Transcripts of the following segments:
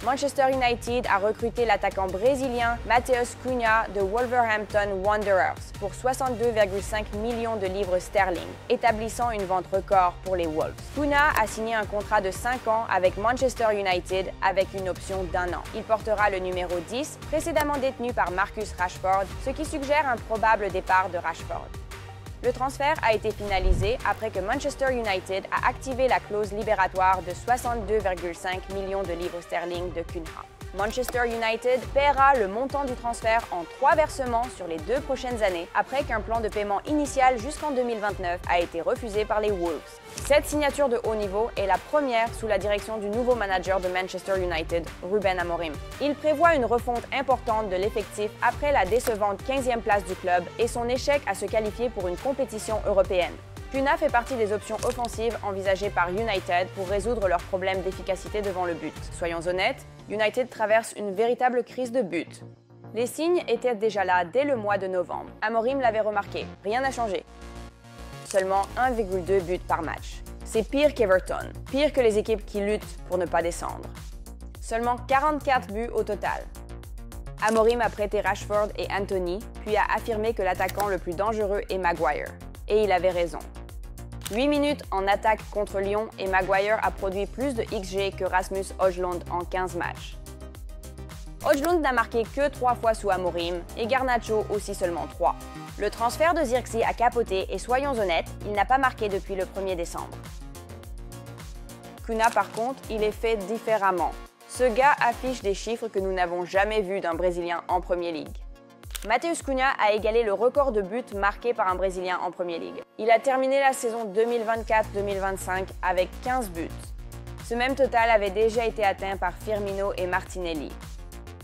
Manchester United a recruté l'attaquant brésilien Matheus Cunha de Wolverhampton Wanderers pour 62,5 millions de livres sterling, établissant une vente record pour les Wolves. Cunha a signé un contrat de 5 ans avec Manchester United avec une option d'1 an. Il portera le numéro 10, précédemment détenu par Marcus Rashford, ce qui suggère un probable départ de Rashford. Le transfert a été finalisé après que Manchester United a activé la clause libératoire de 62,5 millions de livres sterling de Cunha. Manchester United paiera le montant du transfert en 3 versements sur les 2 prochaines années après qu'un plan de paiement initial jusqu'en 2029 a été refusé par les Wolves. Cette signature de haut niveau est la première sous la direction du nouveau manager de Manchester United, Ruben Amorim. Il prévoit une refonte importante de l'effectif après la décevante 15e place du club et son échec à se qualifier pour une compétition européenne. Cunha fait partie des options offensives envisagées par United pour résoudre leurs problèmes d'efficacité devant le but. Soyons honnêtes, United traverse une véritable crise de but. Les signes étaient déjà là dès le mois de novembre. Amorim l'avait remarqué, rien n'a changé. Seulement 1,2 buts par match. C'est pire qu'Everton, pire que les équipes qui luttent pour ne pas descendre. Seulement 44 buts au total. Amorim a prêté Rashford et Anthony, puis a affirmé que l'attaquant le plus dangereux est Maguire. Et il avait raison. 8 minutes en attaque contre Lyon et Maguire a produit plus de XG que Rasmus Højlund en 15 matchs. Højlund n'a marqué que 3 fois sous Amorim et Garnacho aussi seulement 3. Le transfert de Zirkzee a capoté et soyons honnêtes, il n'a pas marqué depuis le 1er décembre. Cunha par contre, il est fait différemment. Ce gars affiche des chiffres que nous n'avons jamais vus d'un Brésilien en Premier League. Matheus Cunha a égalé le record de buts marqués par un Brésilien en Premier League. Il a terminé la saison 2024-2025 avec 15 buts. Ce même total avait déjà été atteint par Firmino et Martinelli.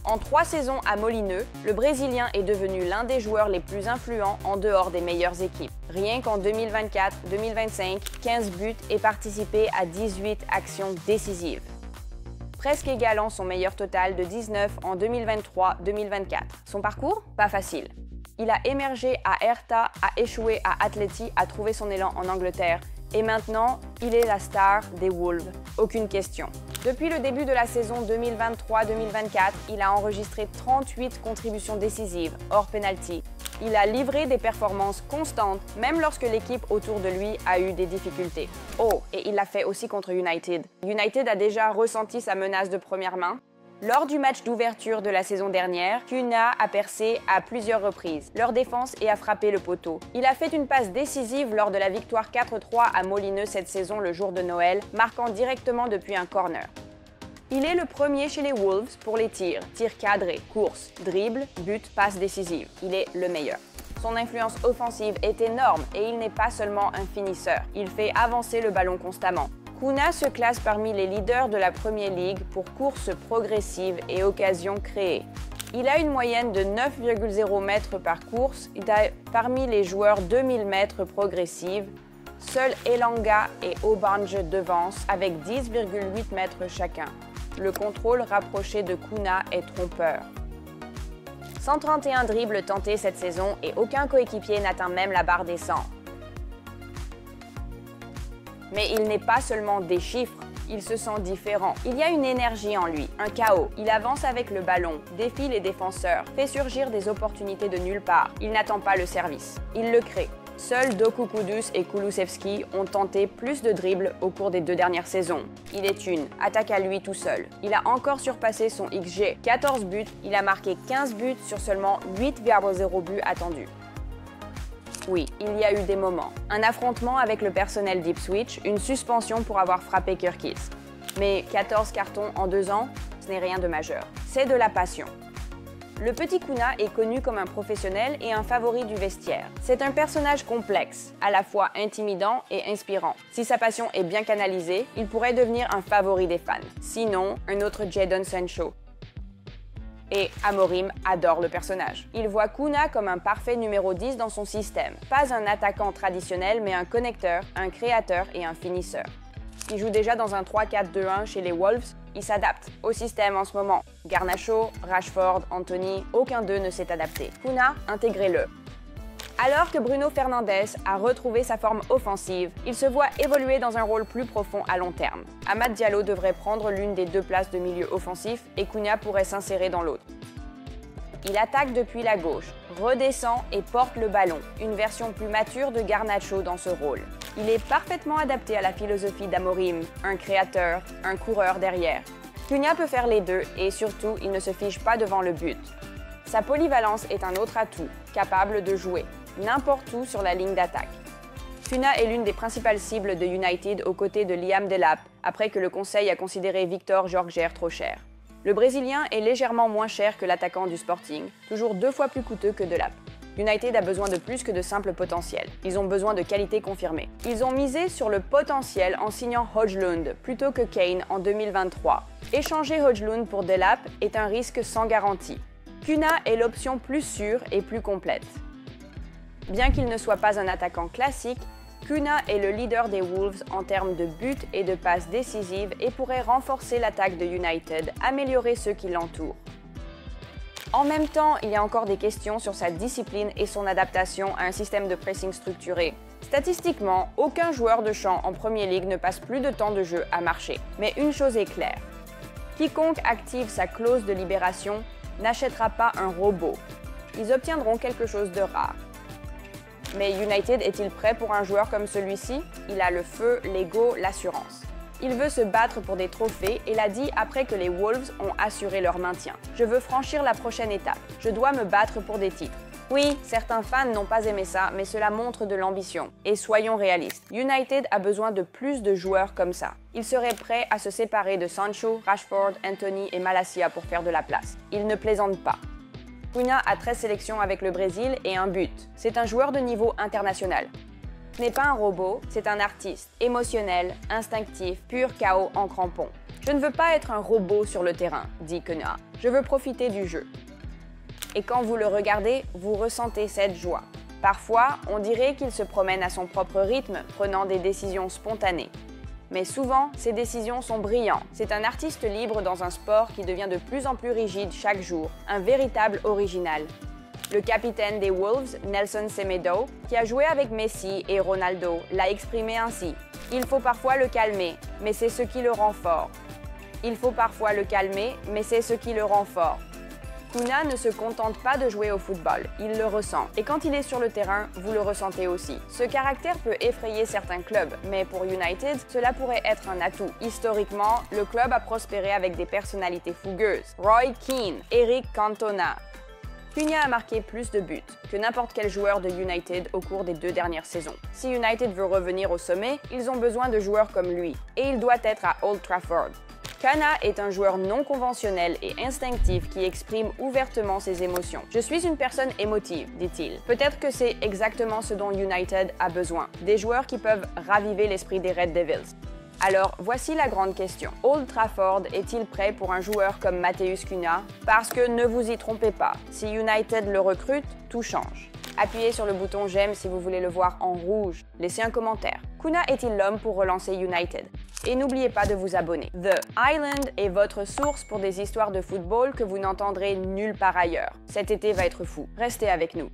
En 3 saisons à Molineux, le Brésilien est devenu l'un des joueurs les plus influents en dehors des meilleures équipes. Rien qu'en 2024-2025, 15 buts et participé à 18 actions décisives. Presque égalant son meilleur total de 19 en 2023-2024. Son parcours? Pas facile. Il a émergé à Hertha, a échoué à Atleti, a trouvé son élan en Angleterre et maintenant, il est la star des Wolves. Aucune question. Depuis le début de la saison 2023-2024, il a enregistré 38 contributions décisives, hors penalty. Il a livré des performances constantes, même lorsque l'équipe autour de lui a eu des difficultés. Oh, et il l'a fait aussi contre United. United a déjà ressenti sa menace de première main. Lors du match d'ouverture de la saison dernière, Cunha a percé à plusieurs reprises leur défense et a frappé le poteau. Il a fait une passe décisive lors de la victoire 4-3 à Molineux cette saison le jour de Noël, marquant directement depuis un corner. Il est le premier chez les Wolves pour les tirs cadrés, courses, dribbles, buts, passes décisives. Il est le meilleur. Son influence offensive est énorme et il n'est pas seulement un finisseur. Il fait avancer le ballon constamment. Cunha se classe parmi les leaders de la Premier League pour courses progressives et occasions créées. Il a une moyenne de 9,0 mètres par course parmi les joueurs 2000 mètres progressives. Seuls Elanga et Obange devancent avec 10,8 mètres chacun. Le contrôle rapproché de Cunha est trompeur. 131 dribbles tentés cette saison et aucun coéquipier n'atteint même la barre des 100. Mais il n'est pas seulement des chiffres, il se sent différent. Il y a une énergie en lui, un chaos. Il avance avec le ballon, défie les défenseurs, fait surgir des opportunités de nulle part. Il n'attend pas le service, il le crée. Seuls Doku Kudus et Kulusevski ont tenté plus de dribbles au cours des 2 dernières saisons. Il est une, attaque à lui tout seul. Il a encore surpassé son XG, 14 buts, il a marqué 15 buts sur seulement 8,0 buts attendus. Oui, il y a eu des moments. Un affrontement avec le personnel d'Ipswich, une suspension pour avoir frappé Kirkis. Mais 14 cartons en 2 ans, ce n'est rien de majeur. C'est de la passion. Le petit Cunha est connu comme un professionnel et un favori du vestiaire. C'est un personnage complexe, à la fois intimidant et inspirant. Si sa passion est bien canalisée, il pourrait devenir un favori des fans. Sinon, un autre Jadon Sancho. Et Amorim adore le personnage. Il voit Cunha comme un parfait numéro 10 dans son système. Pas un attaquant traditionnel, mais un connecteur, un créateur et un finisseur. Il joue déjà dans un 3-4-2-1 chez les Wolves. Il s'adapte au système en ce moment. Garnacho, Rashford, Anthony, aucun d'eux ne s'est adapté. Cunha, intégrez-le. Alors que Bruno Fernandes a retrouvé sa forme offensive, il se voit évoluer dans un rôle plus profond à long terme. Amad Diallo devrait prendre l'une des deux places de milieu offensif et Cunha pourrait s'insérer dans l'autre. Il attaque depuis la gauche, redescend et porte le ballon, une version plus mature de Garnacho dans ce rôle. Il est parfaitement adapté à la philosophie d'Amorim, un créateur, un coureur derrière. Cunha peut faire les deux et surtout, il ne se fige pas devant le but. Sa polyvalence est un autre atout, capable de jouer n'importe où sur la ligne d'attaque. Cunha est l'une des principales cibles de United aux côtés de Liam Delap, après que le conseil a considéré Victor Jorger trop cher. Le Brésilien est légèrement moins cher que l'attaquant du Sporting, toujours 2 fois plus coûteux que Delap. United a besoin de plus que de simple potentiel. Ils ont besoin de qualité confirmée. Ils ont misé sur le potentiel en signant Højlund plutôt que Kane en 2023. Échanger Højlund pour Delap est un risque sans garantie. Cunha est l'option plus sûre et plus complète. Bien qu'il ne soit pas un attaquant classique, Cunha est le leader des Wolves en termes de buts et de passes décisives et pourrait renforcer l'attaque de United, améliorer ceux qui l'entourent. En même temps, il y a encore des questions sur sa discipline et son adaptation à un système de pressing structuré. Statistiquement, aucun joueur de champ en Premier League ne passe plus de temps de jeu à marcher. Mais une chose est claire, quiconque active sa clause de libération n'achètera pas un robot. Ils obtiendront quelque chose de rare. Mais United est-il prêt pour un joueur comme celui-ci? Il a le feu, l'ego, l'assurance. Il veut se battre pour des trophées et l'a dit après que les Wolves ont assuré leur maintien. Je veux franchir la prochaine étape. Je dois me battre pour des titres. Oui, certains fans n'ont pas aimé ça, mais cela montre de l'ambition. Et soyons réalistes, United a besoin de plus de joueurs comme ça. Il serait prêt à se séparer de Sancho, Rashford, Anthony et Malacia pour faire de la place. Il ne plaisante pas. Cunha a 13 sélections avec le Brésil et un but. C'est un joueur de niveau international. Ce n'est pas un robot, c'est un artiste, émotionnel, instinctif, pur chaos en crampons. Je ne veux pas être un robot sur le terrain, dit Cunha. Je veux profiter du jeu. Et quand vous le regardez, vous ressentez cette joie. Parfois, on dirait qu'il se promène à son propre rythme, prenant des décisions spontanées. Mais souvent, ces décisions sont brillantes. C'est un artiste libre dans un sport qui devient de plus en plus rigide chaque jour, un véritable original. Le capitaine des Wolves, Nelson Semedo, qui a joué avec Messi et Ronaldo, l'a exprimé ainsi. Il faut parfois le calmer, mais c'est ce qui le rend fort. Il faut parfois le calmer, mais c'est ce qui le rend fort. Cunha ne se contente pas de jouer au football, il le ressent. Et quand il est sur le terrain, vous le ressentez aussi. Ce caractère peut effrayer certains clubs, mais pour United, cela pourrait être un atout. Historiquement, le club a prospéré avec des personnalités fougueuses. Roy Keane, Eric Cantona. Cunha a marqué plus de buts que n'importe quel joueur de United au cours des 2 dernières saisons. Si United veut revenir au sommet, ils ont besoin de joueurs comme lui, et il doit être à Old Trafford. Cunha est un joueur non conventionnel et instinctif qui exprime ouvertement ses émotions. « Je suis une personne émotive », dit-il. Peut-être que c'est exactement ce dont United a besoin, des joueurs qui peuvent raviver l'esprit des Red Devils. Alors, voici la grande question. Old Trafford est-il prêt pour un joueur comme Matheus Cunha? Parce que ne vous y trompez pas, si United le recrute, tout change. Appuyez sur le bouton j'aime si vous voulez le voir en rouge. Laissez un commentaire. Cunha est-il l'homme pour relancer United? Et n'oubliez pas de vous abonner. The Island est votre source pour des histoires de football que vous n'entendrez nulle part ailleurs. Cet été va être fou. Restez avec nous.